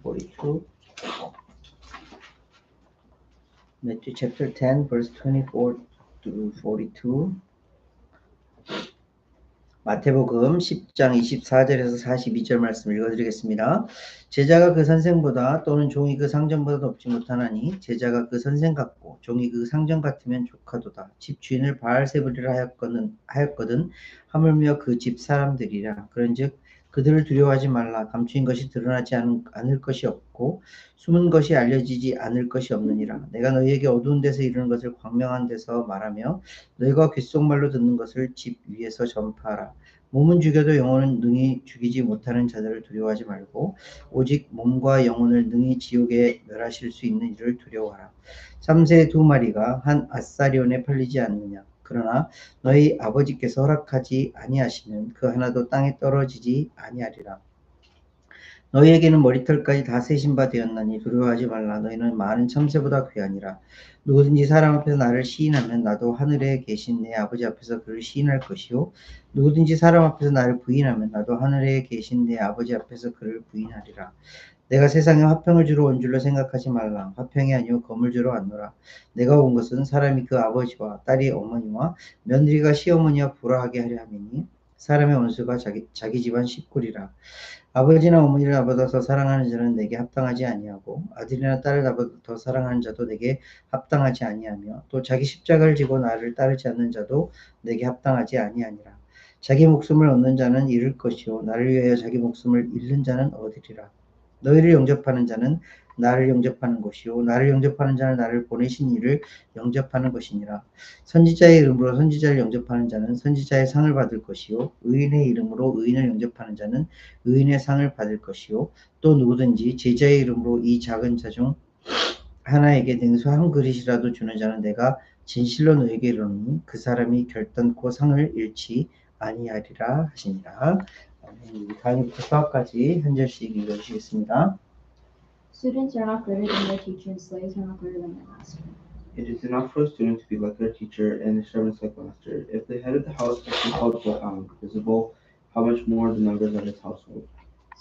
42. Matthew chapter 10, verse 24 through 42. 마태복음 10장 24절에서 42절 말씀 읽어드리겠습니다. 제자가 그 선생보다 또는 종이 그 상전보다 높지 못하나니 제자가 그 선생 같고 종이 그 상전 같으면 족하도다. 집 주인을 바알세불이라 하였거든 하물며 그 집 사람들이라. 그런즉 그들을 두려워하지 말라. 감추인 것이 드러나지 않을 것이 없고 숨은 것이 알려지지 않을 것이 없느니라. 내가 너희에게 어두운 데서 이르는 것을 광명한 데서 말하며 너희가 귓속말로 듣는 것을 집 위에서 전파하라. 몸은 죽여도 영혼은 능히 죽이지 못하는 자들을 두려워하지 말고 오직 몸과 영혼을 능히 지옥에 멸하실 수 있는 이를 두려워하라. 참새 2마리가 한 아사리온에 팔리지 않느냐. 그러나 너희 아버지께서 허락하지 아니하시면 그 하나도 땅에 떨어지지 아니하리라. 너희에게는 머리털까지 다 세신 바 되었나니 두려워하지 말라. 너희는 많은 참새보다 귀하니라. 누구든지 사람 앞에서 나를 시인하면 나도 하늘에 계신 내 아버지 앞에서 그를 시인할 것이요 누구든지 사람 앞에서 나를 부인하면 나도 하늘에 계신 내 아버지 앞에서 그를 부인하리라. 내가 세상에 화평을 주러 온 줄로 생각하지 말라. 화평이 아니요 검을 주러 왔노라. 내가 온 것은 사람이 그 아버지와 딸이 어머니와 며느리가 시어머니와 불화하게 하려 함이니 사람의 원수가 자기 집안 식구리라. 아버지나 어머니를 나보다 더 사랑하는 자는 내게 합당하지 아니하고 아들이나 딸을 나보다 더 사랑하는 자도 내게 합당하지 아니하며 또 자기 십자가를 지고 나를 따르지 않는 자도 내게 합당하지 아니하니라. 자기 목숨을 얻는 자는 잃을 것이요 나를 위하여 자기 목숨을 잃는 자는 얻으리라. 너희를 영접하는 자는 나를 영접하는 것이요 나를 영접하는 자는 나를 보내신 이를 영접하는 것이니라. 선지자의 이름으로 선지자를 영접하는 자는 선지자의 상을 받을 것이요 의인의 이름으로 의인을 영접하는 자는 의인의 상을 받을 것이요 또 누구든지 제자의 이름으로 이 작은 자 중 하나에게 냉수 한 그릇이라도 주는 자는 내가 진실로 너에게 이르노니 그 사람이 결단코 상을 잃지 아니하리라 하시니라. 강의부터 수학까지 한 절씩 읽어주시겠습니다. Students are not greater than their teacher, and slaves are not greater than their master. It is enough for a student to be like their teacher and the servants like the master. If the head of the house has been called visible, how much more the members of his household?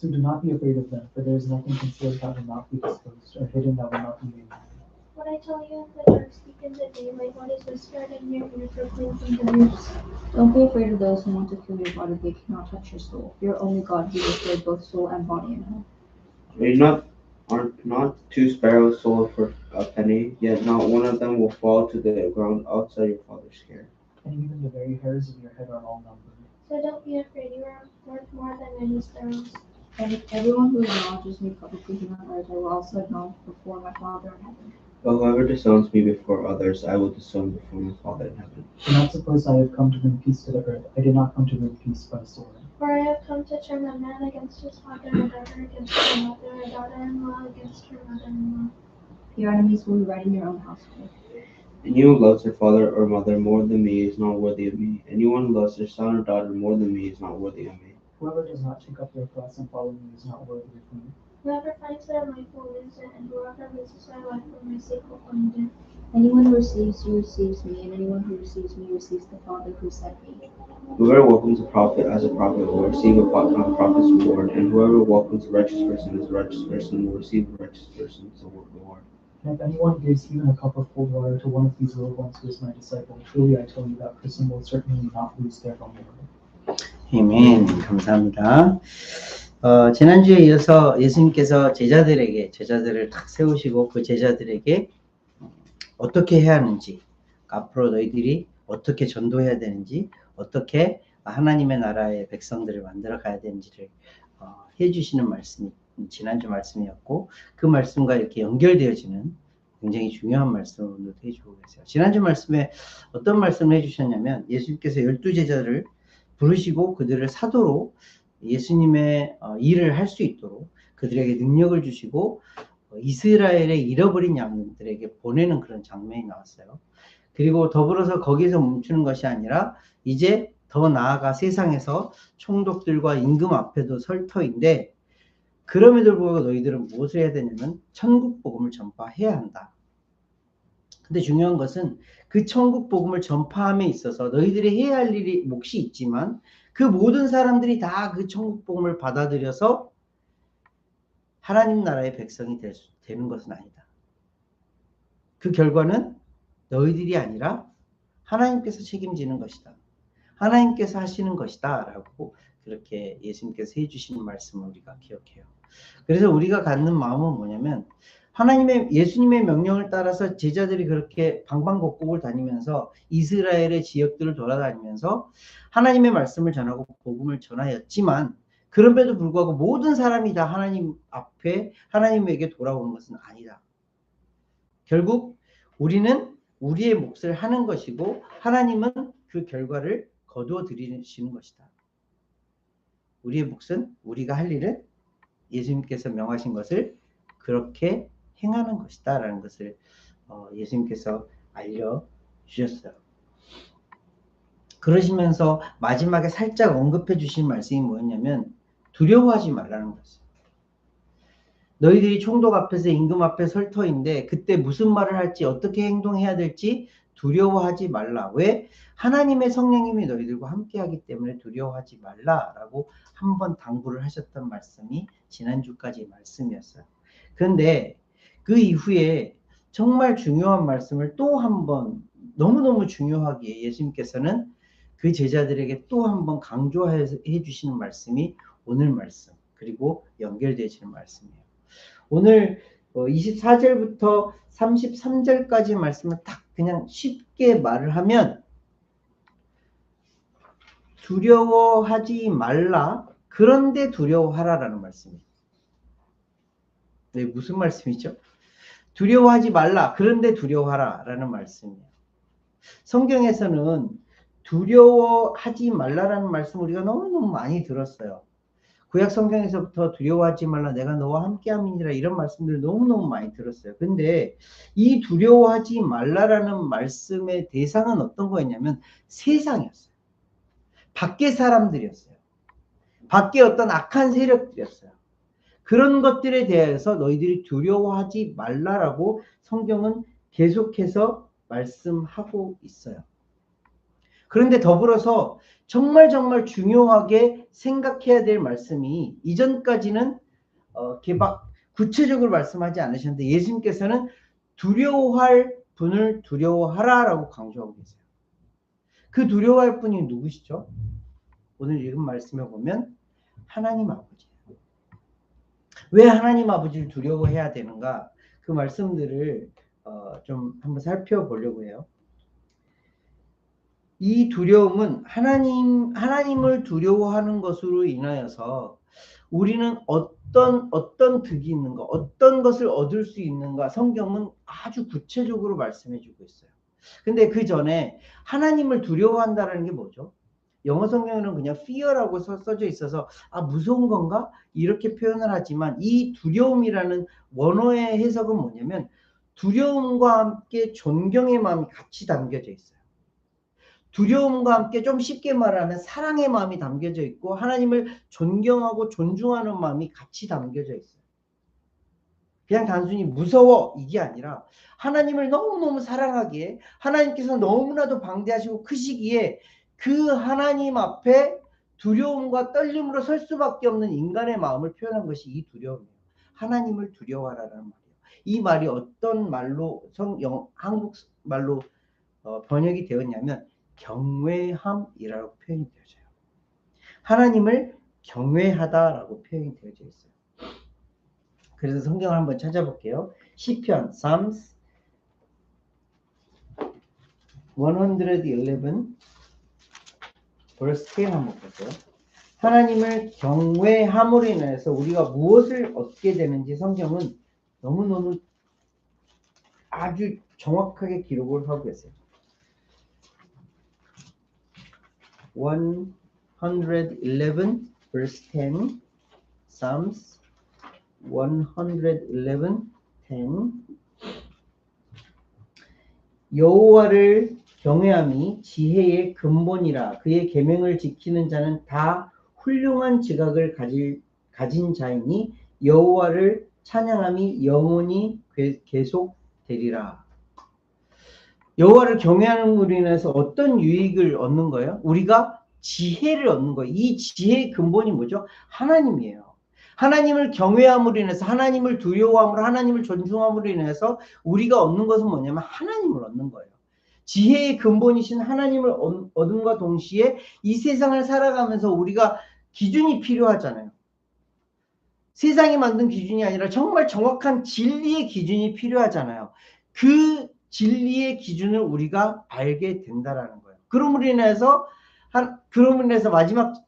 So do not be afraid of them, for there is nothing concealed that will not be disclosed, or hidden that will not be made known. What I tell you in the dark, speak in the daylight. What is whispered in your ear, proclaim from the roots. Don't be afraid of those who want to kill your body, they cannot touch your soul. Fear only God, who will save both soul and body in hell. Are not 2 sparrows sold for a penny, yet not one of them will fall to the ground outside your Father's care. And even the very hairs of your head are all numbered. So don't be afraid, you are worth more than many sparrows. And if everyone who acknowledges me publicly here on earth, I will also acknowledge before my Father in heaven. But whoever disowns me before others, I will disown before my Father in heaven. Do not suppose I have come to bring peace to the earth. I did not come to bring peace but a sword. For I have come to turn a man against his father, a daughter against her mother, a daughter-in-law against her mother-in-law. Your enemies will be right in your own household. Anyone who loves their father or mother more than me is not worthy of me. Anyone who loves their son or daughter more than me is not worthy of me. Whoever does not take up their cross and follow me is not worthy of me. Whoever finds their life will lose it, and whoever loses their life for my sake will find it. Anyone who receives you receives me, and anyone who receives me receives the Father who sent me. Whoever welcomes a prophet as a prophet will receive a prophet's reward, and whoever welcomes a righteous person as a righteous person will receive a righteous person's reward. And if anyone gives even a cup of cold water to one of these little ones who is my disciple, truly I tell you that person will certainly not lose their reward. 아멘. 감사합니다. 지난주에 이어서 예수님께서 제자들을 탁 세우시고 그 제자들에게 어떻게 해야 하는지, 앞으로 너희들이 어떻게 전도해야 되는지, 어떻게 하나님의 나라의 백성들을 만들어 가야 되는지를 해주시는 말씀이 지난주 말씀이었고 그 말씀과 이렇게 연결되어지는 굉장히 중요한 말씀을 해주고 계세요. 지난주 말씀에 어떤 말씀을 해주셨냐면 예수님께서 12제자를 부르시고 그들을 사도로 예수님의 일을 할 수 있도록 그들에게 능력을 주시고 이스라엘의 잃어버린 양들에게 보내는 그런 장면이 나왔어요. 그리고 더불어서 거기서 멈추는 것이 아니라 이제 더 나아가 세상에서 총독들과 임금 앞에도 설 터인데 그럼에도 불구하고 너희들은 무엇을 해야 되냐면 천국 복음을 전파해야 한다. 근데 중요한 것은 그 천국 복음을 전파함에 있어서 너희들이 해야 할 일이 몫이 있지만 그 모든 사람들이 다 그 천국 복음을 받아들여서 하나님 나라의 백성이 되는 것은 아니다. 그 결과는 너희들이 아니라 하나님께서 책임지는 것이다. 하나님께서 하시는 것이다. 라고 그렇게 예수님께서 해주시는 말씀을 우리가 기억해요. 그래서 우리가 갖는 마음은 뭐냐면 예수님의 명령을 따라서 제자들이 그렇게 방방곡곡을 다니면서 이스라엘의 지역들을 돌아다니면서 하나님의 말씀을 전하고 복음을 전하였지만 그럼에도 불구하고 모든 사람이 다 하나님 앞에 하나님에게 돌아오는 것은 아니다. 결국 우리는 우리의 몫을 하는 것이고 하나님은 그 결과를 거두어 드리시는 것이다. 우리의 몫은 우리가 할 일은 예수님께서 명하신 것을 그렇게 행하는 것이다 라는 것을 예수님께서 알려주셨어요. 그러시면서 마지막에 살짝 언급해 주신 말씀이 뭐였냐면 두려워하지 말라는 것이에요. 너희들이 총독 앞에서 임금 앞에 설 터인데 그때 무슨 말을 할지 어떻게 행동해야 될지 두려워하지 말라. 왜? 하나님의 성령님이 너희들과 함께하기 때문에 두려워하지 말라라고 한번 당부를 하셨던 말씀이 지난주까지 말씀이었어요. 그런데 그 이후에 정말 중요한 말씀을 또 한 번 너무너무 중요하게 예수님께서는 그 제자들에게 또 한 번 강조해 주시는 말씀이 오늘 말씀 그리고 연결되어지는 말씀이에요. 오늘 24절부터 33절까지 말씀을 딱 그냥 쉽게 말을 하면 두려워하지 말라 그런데 두려워하라라는 말씀이에요. 네, 무슨 말씀이죠? 두려워하지 말라 그런데 두려워하라라는 말씀이에요. 성경에서는 두려워하지 말라라는 말씀 우리가 너무너무 많이 들었어요. 구약 성경에서부터 두려워하지 말라 내가 너와 함께함이니라 이런 말씀들을 너무너무 많이 들었어요. 근데 이 두려워하지 말라라는 말씀의 대상은 어떤 거였냐면 세상이었어요. 밖의 사람들이었어요. 밖에 어떤 악한 세력들이었어요. 그런 것들에 대해서 너희들이 두려워하지 말라라고 성경은 계속해서 말씀하고 있어요. 그런데 더불어서 정말 중요하게 생각해야 될 말씀이 이전까지는 이렇게 막 구체적으로 말씀하지 않으셨는데 예수님께서는 두려워할 분을 두려워하라라고 강조하고 계세요. 그 두려워할 분이 누구시죠? 오늘 읽은 말씀에 보면 하나님 아버지예요. 왜 하나님 아버지를 두려워해야 되는가? 그 말씀들을 좀 한번 살펴보려고 해요. 이 두려움은 하나님을 두려워하는 것으로 인하여서 우리는 어떤 득이 있는가, 어떤 것을 얻을 수 있는가 성경은 아주 구체적으로 말씀해 주고 있어요. 근데 그 전에 하나님을 두려워한다는 게 뭐죠? 영어 성경에는 그냥 fear라고 써져 있어서 무서운 건가? 이렇게 표현을 하지만 이 두려움이라는 원어의 해석은 뭐냐면 두려움과 함께 존경의 마음이 같이 담겨져 있어요. 두려움과 함께 좀 쉽게 말하면 사랑의 마음이 담겨져 있고 하나님을 존경하고 존중하는 마음이 같이 담겨져 있어요. 그냥 단순히 무서워 이게 아니라 하나님을 너무너무 사랑하기에 하나님께서 너무나도 방대하시고 크시기에 그 하나님 앞에 두려움과 떨림으로 설 수밖에 없는 인간의 마음을 표현한 것이 이 두려움이에요. 하나님을 두려워하라는 말이에요. 이 말이 어떤 말로 한국말로 번역이 되었냐면 경외함이라고 표현이 되어져요. 하나님을 경외하다라고 표현이 되어져 있어요. 그래서 성경을 한번 찾아볼게요. 시편 Psalms 111 verse 10 한번 보세요. 하나님을 경외함으로 인해서 우리가 무엇을 얻게 되는지 성경은 너무너무 아주 정확하게 기록을 하고 계세요. 111 verse 10 Psalms 111 10 여호와를 경외함이 지혜의 근본이라 그의 계명을 지키는 자는 다 훌륭한 지각을 가진 자이니 여호와를 찬양함이 영원히 계속되리라. 여호와를 경외함으로 인해서 어떤 유익을 얻는 거예요? 우리가 지혜를 얻는 거예요. 이 지혜의 근본이 뭐죠? 하나님이에요. 하나님을 경외함으로 인해서, 하나님을 두려워함으로, 하나님을 존중함으로 인해서 우리가 얻는 것은 뭐냐면 하나님을 얻는 거예요. 지혜의 근본이신 하나님을 얻음과 동시에 이 세상을 살아가면서 우리가 기준이 필요하잖아요. 세상이 만든 기준이 아니라 정말 정확한 진리의 기준이 필요하잖아요. 그 진리의 기준을 우리가 알게 된다라는 거예요. 그럼으로 인해서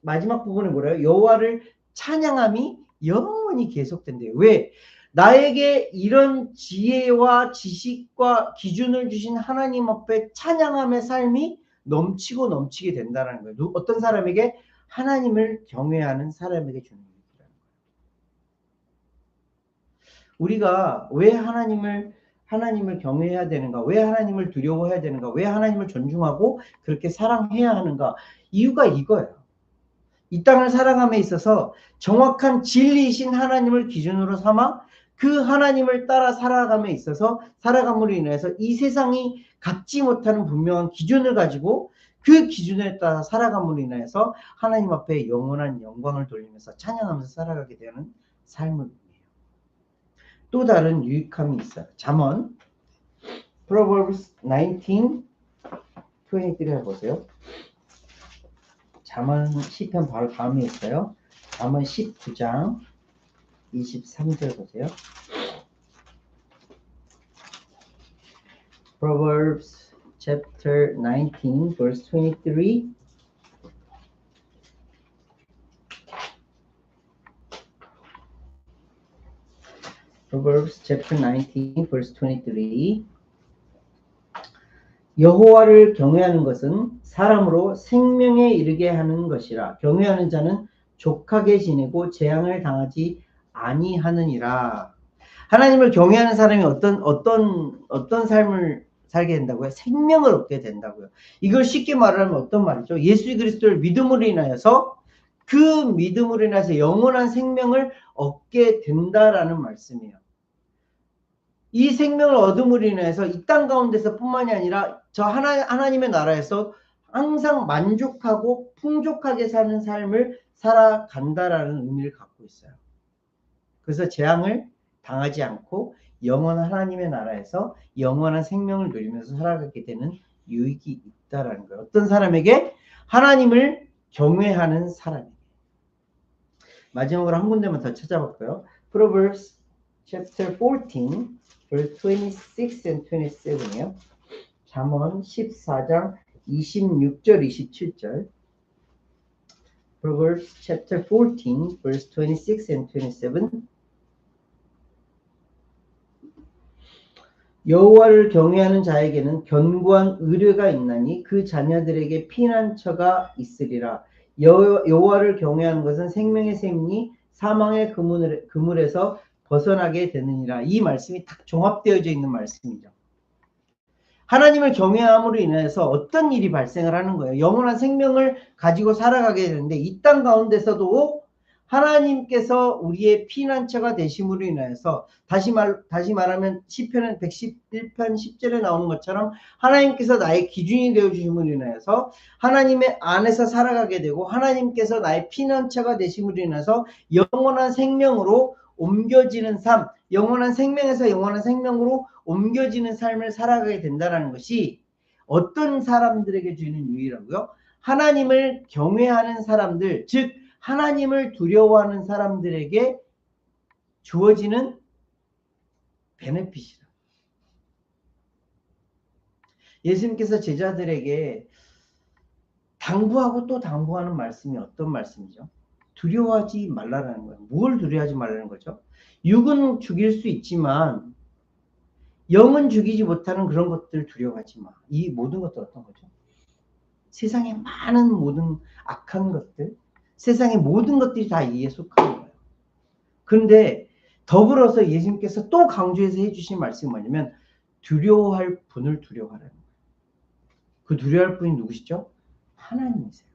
마지막 부분에 뭐래요? 여호와를 찬양함이 영원히 계속된대요. 왜? 나에게 이런 지혜와 지식과 기준을 주신 하나님 앞에 찬양함의 삶이 넘치고 넘치게 된다는 거예요. 어떤 사람에게? 하나님을 경외하는 사람에게 주는 얘기라는 거예요. 우리가 왜 하나님을 경외해야 되는가? 왜 하나님을 두려워해야 되는가? 왜 하나님을 존중하고 그렇게 사랑해야 하는가? 이유가 이거예요. 이 땅을 살아감에 있어서 정확한 진리이신 하나님을 기준으로 삼아 그 하나님을 따라 살아감에 있어서 살아감으로 인해서 이 세상이 갖지 못하는 분명한 기준을 가지고 그 기준에 따라 살아감으로 인해서 하나님 앞에 영원한 영광을 돌리면서 찬양하면서 살아가게 되는 삶을 위해요. 또 다른 유익함이 있어요. 잠언 Proverbs 19:23 해보세요. 잠언 시편 바로 다음에 있어요. 잠언 19장 23절 보세요. Proverbs chapter 19 verse 23. Proverbs chapter 19 verse 23. 여호와를 경외하는 것은 사람으로 생명에 이르게 하는 것이라. 경외하는 자는 족하게 지내고 재앙을 당하지 아니하느니라. 하나님을 경외하는 사람이 어떤 삶을 살게 된다고요? 생명을 얻게 된다고요. 이걸 쉽게 말하면 어떤 말이죠? 예수 그리스도를 믿음으로 인하여서 그 믿음으로 인해서 영원한 생명을 얻게 된다라는 말씀이에요. 이 생명을 얻음으로 인해서 이 땅 가운데서 뿐만이 아니라 저 하나님의 나라에서 항상 만족하고 풍족하게 사는 삶을 살아간다라는 의미를 갖고 있어요. 그래서 재앙을 당하지 않고 영원한 하나님의 나라에서 영원한 생명을 누리면서 살아가게 되는 유익이 있다라는 거예요. 어떤 사람에게? 하나님을 경외하는 사람에게. 마지막으로 한 군데만 더 찾아볼까요? Proverbs chapter 14 verse 26 and 27이에요. 잠언 14장 26절 27절. Proverbs chapter 14 verse 26 and 27. 여호와를 경외하는 자에게는 견고한 의뢰가 있나니 그 자녀들에게 피난처가 있으리라. 여호와를 경외하는 것은 생명의 샘이니 사망의 그물에서 벗어나게 되느니라. 이 말씀이 딱 종합되어져 있는 말씀이죠. 하나님을 경외함으로 인해서 어떤 일이 발생을 하는 거예요? 영원한 생명을 가지고 살아가게 되는데 이 땅 가운데서도 하나님께서 우리의 피난처가 되심으로 인해서 다시 말하면 시편 111편 10절에 나오는 것처럼 하나님께서 나의 기준이 되어주심으로 인해서 하나님의 안에서 살아가게 되고 하나님께서 나의 피난처가 되심으로 인해서 영원한 생명으로 옮겨지는 삶, 영원한 생명에서 영원한 생명으로 옮겨지는 삶을 살아가게 된다는 것이 어떤 사람들에게 주는 유의라고요? 하나님을 경외하는 사람들, 즉 하나님을 두려워하는 사람들에게 주어지는 베네핏이다. 예수님께서 제자들에게 당부하고 또 당부하는 말씀이 어떤 말씀이죠? 두려워하지 말라라는 거예요. 뭘 두려워하지 말라는 거죠? 육은 죽일 수 있지만 영은 죽이지 못하는 그런 것들 두려워하지 마. 이 모든 것들 어떤 거죠? 세상의 많은 모든 악한 것들, 세상의 모든 것들이 다 이에 속하는 거예요. 그런데 더불어서 예수님께서 또 강조해서 해주신 말씀이 뭐냐면 두려워할 분을 두려워하라는 거예요. 그 두려워할 분이 누구시죠? 하나님이세요.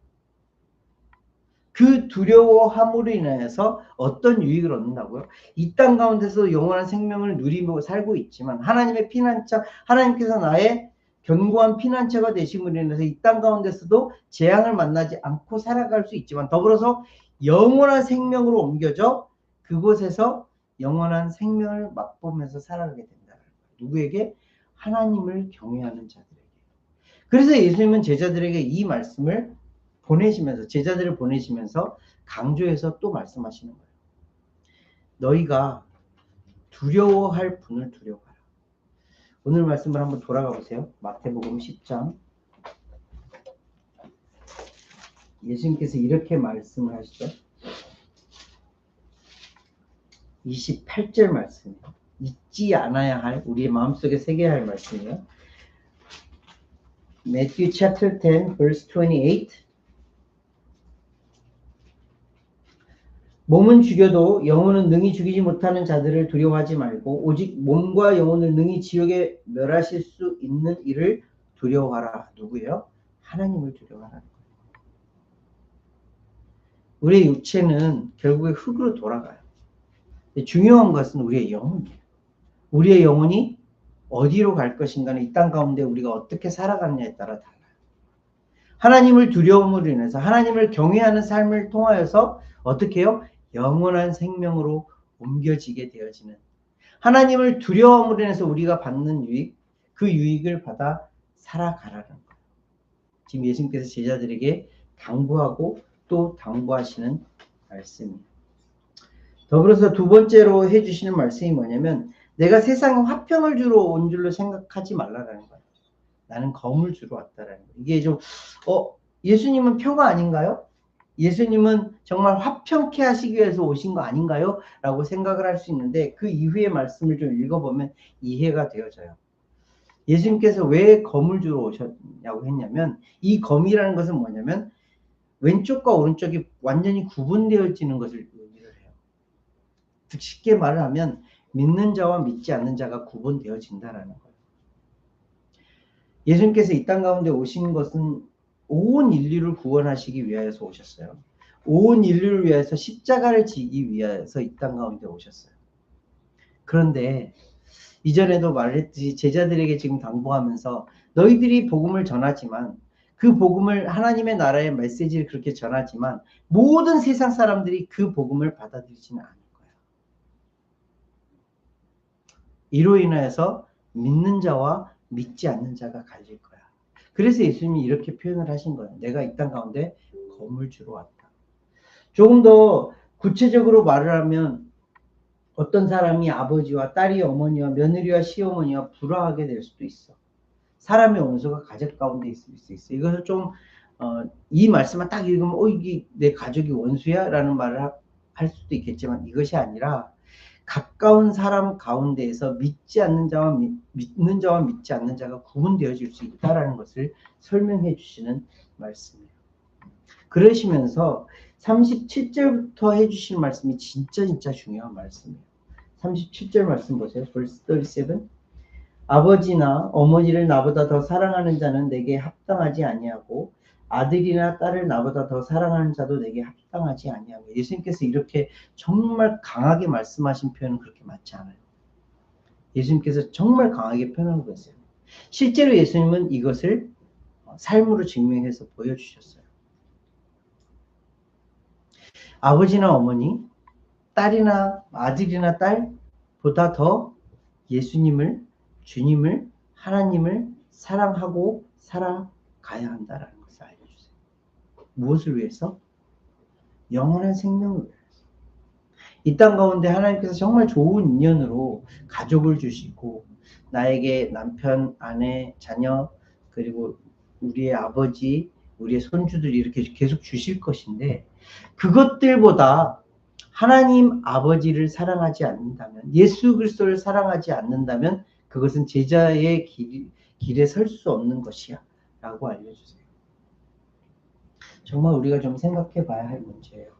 그 두려워함으로 인해서 어떤 유익을 얻는다고요? 이 땅 가운데서 영원한 생명을 누리며 살고 있지만 하나님의 피난처, 하나님께서 나의 견고한 피난처가 되심으로 인해서 이 땅 가운데서도 재앙을 만나지 않고 살아갈 수 있지만 더불어서 영원한 생명으로 옮겨져 그곳에서 영원한 생명을 맛보면서 살아가게 된다. 누구에게? 하나님을 경외하는 자들에게. 그래서 예수님은 제자들에게 이 말씀을 보내시면서, 제자들을 보내시면서 강조해서 또 말씀하시는 거예요. 너희가 두려워할 분을 두려워하라. 오늘 말씀을 한번 돌아가 보세요. 마태복음 10장. 예수님께서 이렇게 말씀을 하시죠. 28절 말씀이에요. 잊지 않아야 할, 우리의 마음속에 새겨야 할 말씀이에요. Matthew chapter 10 verse 28. 몸은 죽여도 영혼은 능히 죽이지 못하는 자들을 두려워하지 말고 오직 몸과 영혼을 능히 지옥에 멸하실 수 있는 이를 두려워하라. 누구예요? 하나님을 두려워하라는 거예요. 우리의 육체는 결국에 흙으로 돌아가요. 중요한 것은 우리의 영혼이에요. 우리의 영혼이 어디로 갈 것인가는 이 땅 가운데 우리가 어떻게 살아가느냐에 따라 달라요. 하나님을 두려움으로 인해서 하나님을 경외하는 삶을 통하여서 어떻게 해요? 영원한 생명으로 옮겨지게 되어지는, 하나님을 두려움으로 인해서 우리가 받는 유익, 그 유익을 받아 살아가라는 거예요. 지금 예수님께서 제자들에게 당부하고 또 당부하시는 말씀이에요. 더불어서 두 번째로 해주시는 말씀이 뭐냐면, 내가 세상에 화평을 주러 온 줄로 생각하지 말라라는 거예요. 나는 검을 주러 왔다라는 거예요. 이게 좀 예수님은 평화 아닌가요? 예수님은 정말 화평케 하시기 위해서 오신 거 아닌가요? 라고 생각을 할 수 있는데, 그 이후의 말씀을 좀 읽어보면 이해가 되어져요. 예수님께서 왜 검을 주러 오셨냐고 했냐면, 이 검이라는 것은 뭐냐면 왼쪽과 오른쪽이 완전히 구분되어지는 것을 의미를 해요. 즉 쉽게 말을 하면 믿는 자와 믿지 않는 자가 구분되어진다라는 거예요. 예수님께서 이 땅 가운데 오신 것은 온 인류를 구원하시기 위하여서 오셨어요. 온 인류를 위해서 십자가를 지기 위해서 이 땅 가운데 오셨어요. 그런데 이전에도 말했듯이 제자들에게 지금 당부하면서 너희들이 복음을 전하지만, 그 복음을, 하나님의 나라의 메시지를 그렇게 전하지만 모든 세상 사람들이 그 복음을 받아들이지는 않을 거야. 이로 인하여서 믿는 자와 믿지 않는 자가 갈릴 거야. 그래서 예수님이 이렇게 표현을 하신 거예요. 내가 이 땅 가운데 검을 주러 왔다. 조금 더 구체적으로 말을 하면, 어떤 사람이 아버지와 딸이 어머니와 며느리와 시어머니와 불화하게 될 수도 있어. 사람의 원수가 가족 가운데 있을 수 있어. 이것을 좀 이 말씀만 딱 읽으면 이게 내 가족이 원수야? 라는 말을 할 수도 있겠지만, 이것이 아니라 가까운 사람 가운데에서 믿지 않는 자와 믿는 자와 믿지 않는 자가 구분되어질 수 있다는 것을 설명해 주시는 말씀이에요. 그러시면서 37절부터 해주신 말씀이 진짜 중요한 말씀이에요. 37절 말씀 보세요. verse 37. 아버지나 어머니를 나보다 더 사랑하는 자는 내게 합당하지 아니하고 아들이나 딸을 나보다 더 사랑하는 자도 내게 합당하지 아니하며. 예수님께서 이렇게 정말 강하게 말씀하신 표현은 그렇게 맞지 않아요. 예수님께서 정말 강하게 표현하고 계세요. 실제로 예수님은 이것을 삶으로 증명해서 보여주셨어요. 아버지나 어머니, 딸이나 아들이나 딸보다 더 예수님을, 주님을, 하나님을 사랑하고 살아가야 한다는 것을 알려주세요. 무엇을 위해서? 영원한 생명을 위해서. 이 땅 가운데 하나님께서 정말 좋은 인연으로 가족을 주시고, 나에게 남편, 아내, 자녀, 그리고 우리의 아버지, 우리의 손주들이 이렇게 계속 주실 것인데, 그것들보다 하나님 아버지를 사랑하지 않는다면, 예수 그리스도를 사랑하지 않는다면 그것은 제자의 길에 설 수 없는 것이야 라고 알려주세요. 정말 우리가 좀 생각해 봐야 할 문제예요.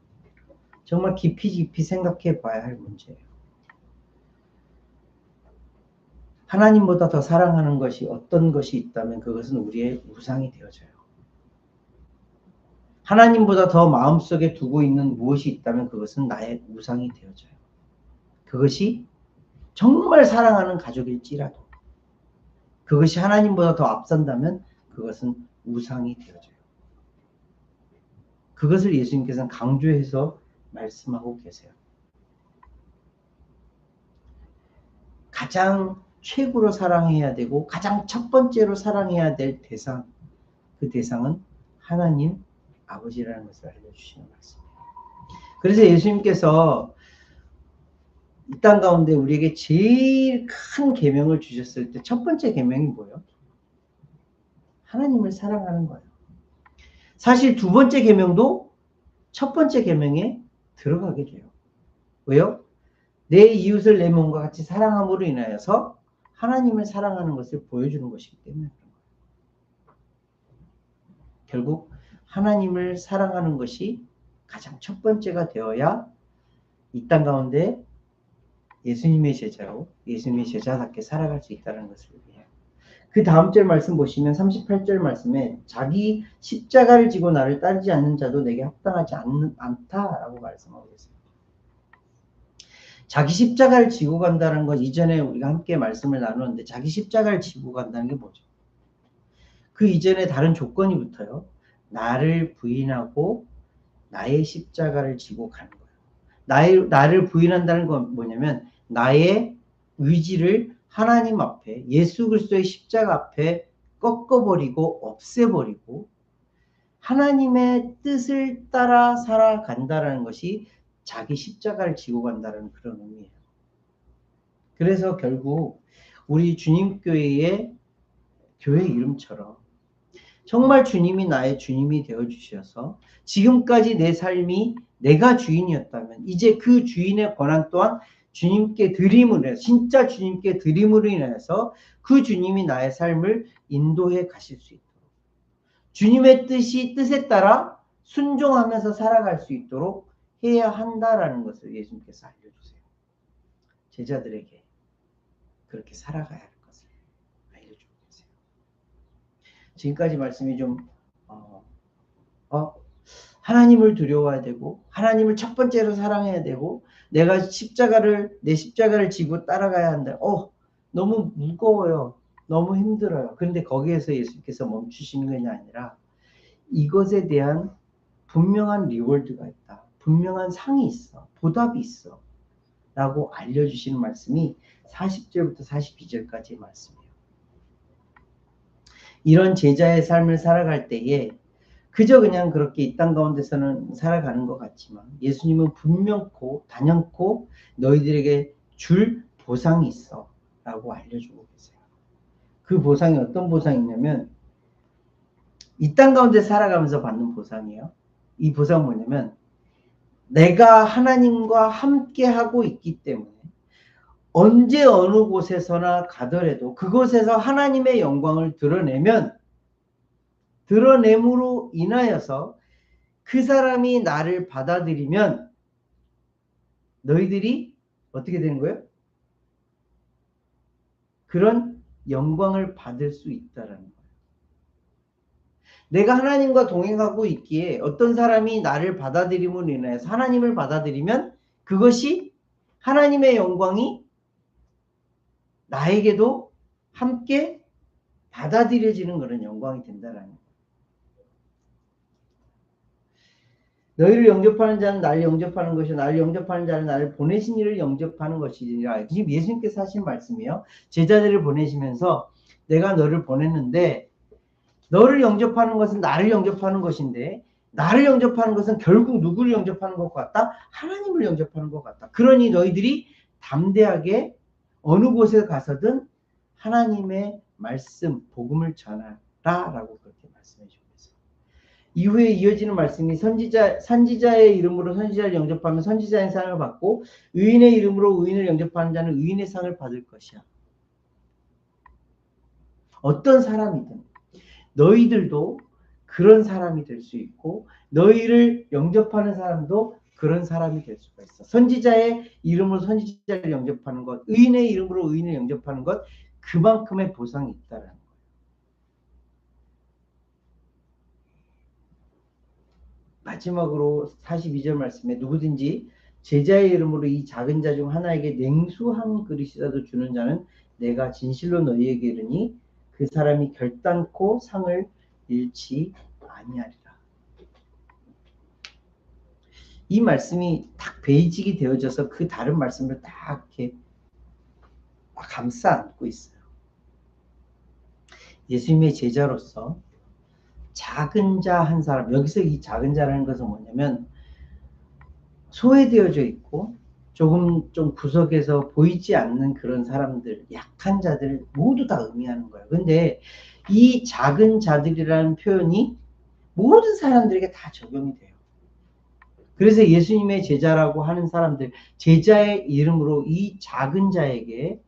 정말 깊이 생각해 봐야 할 문제예요. 하나님보다 더 사랑하는 것이 어떤 것이 있다면 그것은 우리의 우상이 되어져요. 하나님보다 더 마음속에 두고 있는 무엇이 있다면 그것은 나의 우상이 되어져요. 그것이 정말 사랑하는 가족일지라도, 그것이 하나님보다 더 앞선다면 그것은 우상이 되어져요. 그것을 예수님께서는 강조해서 말씀하고 계세요. 가장 최고로 사랑해야 되고 가장 첫 번째로 사랑해야 될 대상, 그 대상은 하나님 아버지라는 것을 알려주시는 말씀이에요. 그래서 예수님께서 이 땅 가운데 우리에게 제일 큰 계명을 주셨을 때 첫 번째 계명이 뭐예요? 하나님을 사랑하는 거예요. 사실 두 번째 계명도 첫 번째 계명에 들어가게 돼요. 왜요? 내 이웃을 내 몸과 같이 사랑함으로 인하여서 하나님을 사랑하는 것을 보여주는 것이기 때문에 그런 거예요. 결국 하나님을 사랑하는 것이 가장 첫 번째가 되어야 이 땅 가운데 예수님의 제자로 예수님의 제자답게 살아갈 수 있다는 것을 위해요. 그 다음 절 말씀 보시면 38절 말씀에 자기 십자가를 지고 나를 따르지 않는 자도 내게 합당하지 않다라고 말씀하고 있어요. 자기 십자가를 지고 간다는 건 이전에 우리가 함께 말씀을 나누었는데 자기 십자가를 지고 간다는 게 뭐죠? 그 이전에 다른 조건이 붙어요. 나를 부인하고 나의 십자가를 지고 가는 거예요. 나를 부인한다는 건 뭐냐면 나의 의지를 하나님 앞에 예수 그리스도의 십자가 앞에 꺾어버리고 없애버리고 하나님의 뜻을 따라 살아간다는 것이 자기 십자가를 지고 간다는 그런 의미예요. 그래서 결국 우리 주님교회의 교회 이름처럼 정말 주님이 나의 주님이 되어주셔서 지금까지 내 삶이 내가 주인이었다면 이제 그 주인의 권한 또한 주님께 드림으로 해서 진짜 주님께 드림으로 인해서 그 주님이 나의 삶을 인도해 가실 수 있도록 주님의 뜻에 따라 순종하면서 살아갈 수 있도록 해야 한다라는 것을 예수님께서 알려주세요. 제자들에게 그렇게 살아가야 할 것을 알려주고 계세요. 지금까지 말씀이 좀 하나님을 두려워해야 되고 하나님을 첫 번째로 사랑해야 되고 내가 내 십자가를 지고 따라가야 한다. 너무 무거워요. 너무 힘들어요. 그런데 거기에서 예수님께서 멈추시는 것이 아니라 이것에 대한 분명한 리워드가 있다. 분명한 상이 있어. 보답이 있어. 라고 알려주시는 말씀이 40절부터 42절까지의 말씀이에요. 이런 제자의 삶을 살아갈 때에 그저 그냥 그렇게 이 땅 가운데서는 살아가는 것 같지만 예수님은 분명코 단연코 너희들에게 줄 보상이 있어 라고 알려주고 계세요. 그 보상이 어떤 보상이냐면 이 땅 가운데 살아가면서 받는 보상이에요. 이 보상은 뭐냐면 내가 하나님과 함께 하고 있기 때문에 언제 어느 곳에서나 가더라도 그곳에서 하나님의 영광을 드러냄으로 인하여서 그 사람이 나를 받아들이면 너희들이 어떻게 되는 거예요? 그런 영광을 받을 수 있다라는 거예요. 내가 하나님과 동행하고 있기에 어떤 사람이 나를 받아들임으로 인해서 하나님을 받아들이면 그것이 하나님의 영광이 나에게도 함께 받아들여지는 그런 영광이 된다라는 거예요. 너희를 영접하는 자는 나를 영접하는 것이요 나를 영접하는 자는 나를 보내신 이를 영접하는 것이니라. 지금 예수님께서 하신 말씀이에요. 제자들을 보내시면서 내가 너를 보냈는데 너를 영접하는 것은 나를 영접하는 것인데 나를 영접하는 것은 결국 누구를 영접하는 것 같다? 하나님을 영접하는 것 같다. 그러니 너희들이 담대하게 어느 곳에 가서든 하나님의 말씀, 복음을 전하라라고 그렇게 말씀해 주고 있어요. 이후에 이어지는 말씀이 선지자의 이름으로 선지자를 영접하면 선지자의 상을 받고 의인의 이름으로 의인을 영접하는 자는 의인의 상을 받을 것이야. 어떤 사람이든 너희들도 그런 사람이 될 수 있고 너희를 영접하는 사람도 그런 사람이 될 수가 있어. 선지자의 이름으로 선지자를 영접하는 것, 의인의 이름으로 의인을 영접하는 것, 그만큼의 보상이 있다는 거예요. 마지막으로 42절 말씀에 누구든지 제자의 이름으로 이 작은 자 중 하나에게 냉수 한 그릇이라도 주는 자는 내가 진실로 너희에게 이르니 그 사람이 결단코 상을 잃지 아니하리라. 이 말씀이 딱 베이직이 되어져서 그 다른 말씀을 딱 이렇게 감싸 안고 있어요. 예수님의 제자로서 작은 자 한 사람, 여기서 이 작은 자라는 것은 뭐냐면 소외되어져 있고 조금 좀 구석에서 보이지 않는 그런 사람들, 약한 자들 모두 다 의미하는 거예요. 근데 이 작은 자들이라는 표현이 모든 사람들에게 다 적용이 돼요. 그래서 예수님의 제자라고 하는 사람들, 제자의 이름으로 이 작은 자에게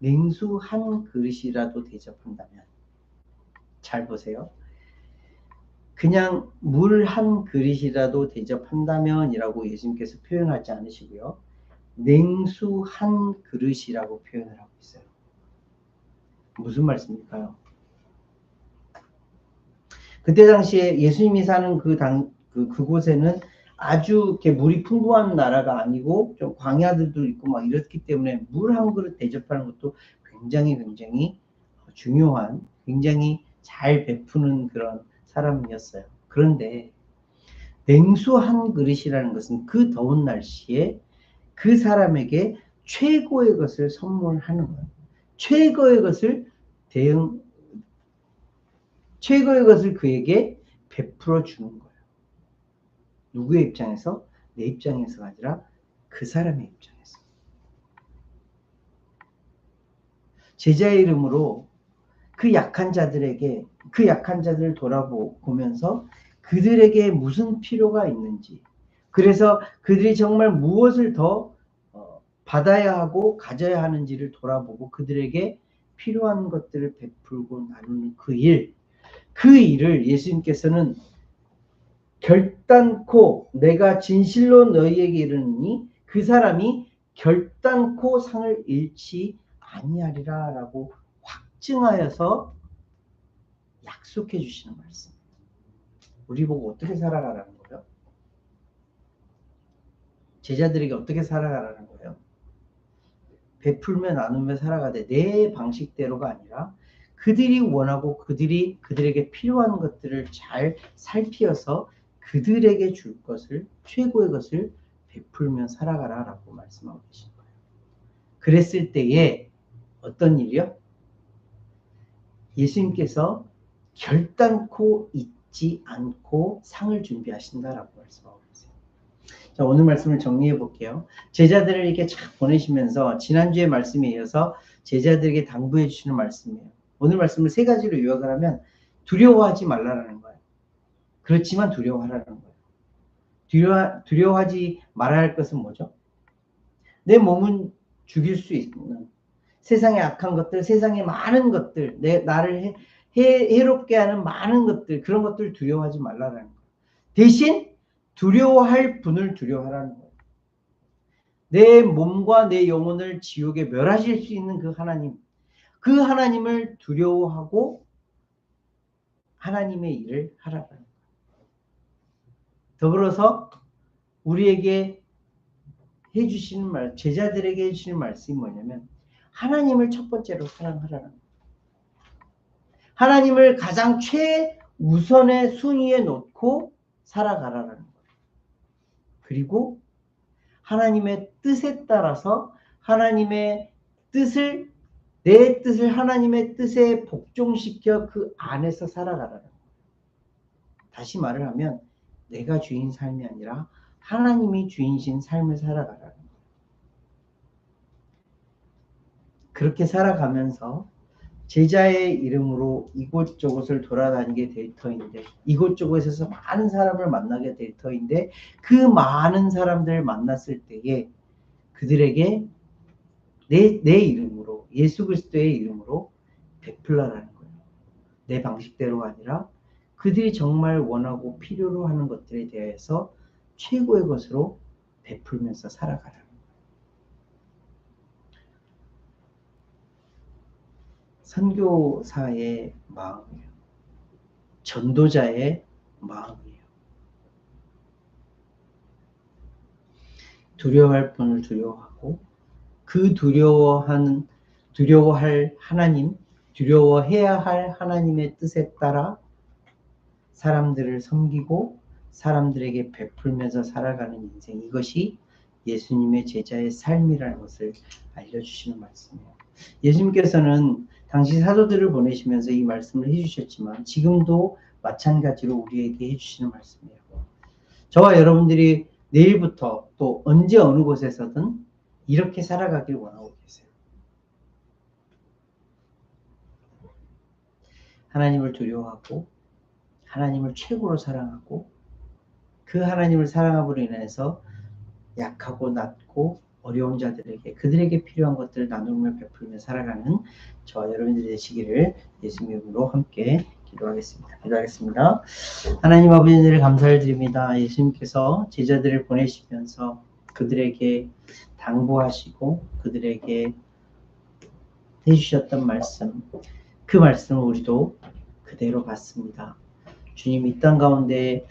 냉수 한 그릇이라도 대접한다면, 잘 보세요. 그냥 물 한 그릇이라도 대접한다면 이라고 예수님께서 표현하지 않으시고요. 냉수 한 그릇이라고 표현을 하고 있어요. 무슨 말씀일까요? 그때 당시에 예수님이 사는 그곳에는 아주 이렇게 물이 풍부한 나라가 아니고 좀 광야들도 있고 막 이렇기 때문에 물 한 그릇 대접하는 것도 굉장히 중요한, 굉장히 잘 베푸는 그런 사람이었어요. 그런데 냉수 한 그릇이라는 것은 그 더운 날씨에 그 사람에게 최고의 것을 선물하는 거예요. 최고의 것을 그에게 베풀어 주는 거예요. 누구의 입장에서? 내 입장에서가 아니라 그 사람의 입장에서. 제자의 이름으로 그 약한 자들을 돌아보면서 그들에게 무슨 필요가 있는지, 그래서 그들이 정말 무엇을 더 받아야 하고 가져야 하는지를 돌아보고 그들에게 필요한 것들을 베풀고 나누는 그 일을 예수님께서는 결단코 내가 진실로 너희에게 이르노니 그 사람이 결단코 상을 잃지 아니하리라 라고 확증하여서 약속해 주시는 말씀. 우리 보고 어떻게 살아가라는 거예요? 제자들에게 어떻게 살아가라는 거예요? 베풀며 나누며 살아가되 내 방식대로가 아니라 그들이 원하고 그들에게 필요한 것들을 잘 살피어서 그들에게 줄 것을, 최고의 것을 베풀며 살아가라 라고 말씀하고 계신 거예요. 그랬을 때에 어떤 일이요? 예수님께서 결단코 잊지 않고 상을 준비하신다라고 말씀하고 계세요. 자, 오늘 말씀을 정리해 볼게요. 제자들을 이렇게 착 보내시면서 지난주의 말씀에 이어서 제자들에게 당부해 주시는 말씀이에요. 오늘 말씀을 세 가지로 요약을 하면 두려워하지 말라라는 거예요. 그렇지만 두려워하라는 거예요. 두려워하지 말아야 할 것은 뭐죠? 내 몸은 죽일 수 있는 세상의 악한 것들, 세상의 많은 것들, 나를 해롭게 하는 많은 것들, 그런 것들을 두려워하지 말라라는 거예요. 대신 두려워할 분을 두려워하라는 거예요. 내 몸과 내 영혼을 지옥에 멸하실 수 있는 그 하나님을 두려워하고 하나님의 일을 하라는 거예요. 더불어서 우리에게 해주시는 제자들에게 해주시는 말씀이 뭐냐면 하나님을 첫 번째로 사랑하라는 거예요. 하나님을 가장 최우선의 순위에 놓고 살아가라는 거예요. 그리고 하나님의 뜻에 따라서 하나님의 뜻을, 내 뜻을 하나님의 뜻에 복종시켜 그 안에서 살아가라는 거예요. 다시 말을 하면 내가 주인 삶이 아니라 하나님이 주인이신 삶을 살아가라는 거예요. 그렇게 살아가면서 제자의 이름으로 이곳저곳을 돌아다니게 될 터인데, 이곳저곳에서 많은 사람을 만나게 될 터인데, 그 많은 사람들을 만났을 때에 그들에게 내 이름으로, 예수 그리스도의 이름으로 베풀라라는 거예요. 내 방식대로가 아니라 그들이 정말 원하고 필요로 하는 것들에 대해서 최고의 것으로 베풀면서 살아가라는 거예요. 선교사의 마음이에요. 전도자의 마음이에요. 두려워할 분을 두려워하고 그 두려워할 하나님, 두려워해야 할 하나님의 뜻에 따라 사람들을 섬기고 사람들에게 베풀면서 살아가는 인생, 이것이 예수님의 제자의 삶이라는 것을 알려주시는 말씀이에요. 예수님께서는 당시 사도들을 보내시면서 이 말씀을 해주셨지만 지금도 마찬가지로 우리에게 해주시는 말씀이에요. 저와 여러분들이 내일부터 또 언제 어느 곳에서든 이렇게 살아가길 원하고 계세요. 하나님을 두려워하고 하나님을 최고로 사랑하고 그 하나님을 사랑함으로 인해서 약하고 낮고 어려운 자들에게 그들에게 필요한 것들을 나누며 베풀며 살아가는 저와 여러분들이 되시기를 예수님 이름으로 함께 기도하겠습니다. 하나님 아버지 은혜를 감사를 드립니다. 예수님께서 제자들을 보내시면서 그들에게 당부하시고 그들에게 해주셨던 말씀, 그 말씀을 우리도 그대로 받습니다. 주님 이 땅 가운데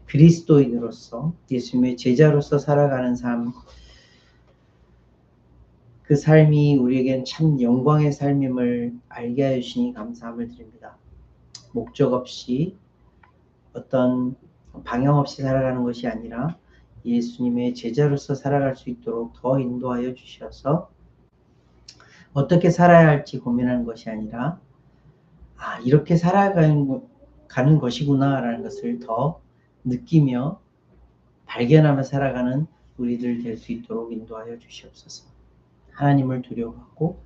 그리스도인으로서 예수님의 제자로서 살아가는 삶, 그 삶이 우리에겐 참 영광의 삶임을 알게 해주시니 감사함을 드립니다. 목적 없이 어떤 방향 없이 살아가는 것이 아니라 예수님의 제자로서 살아갈 수 있도록 더 인도하여 주셔서 어떻게 살아야 할지 고민하는 것이 아니라 이렇게 살아가는 것이구나 라는 것을 더 느끼며 발견하며 살아가는 우리들 될 수 있도록 인도하여 주시옵소서. 하나님을 두려워하고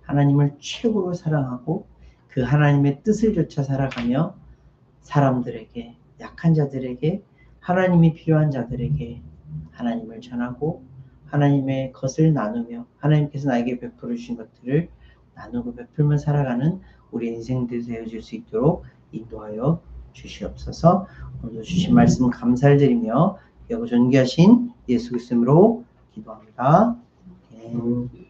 하나님을 최고로 사랑하고 그 하나님의 뜻을 좇아 살아가며 사람들에게 약한 자들에게 하나님이 필요한 자들에게 하나님을 전하고 하나님의 것을 나누며 하나님께서 나에게 베풀어 주신 것들을 나누고 베풀며 살아가는 우리 인생들이 되어질 수 있도록 인도하여 주시옵소서. 오늘도 주신 말씀 감사를 드리며 여고 존귀하신 예수 그리스도로 기도합니다. 아멘.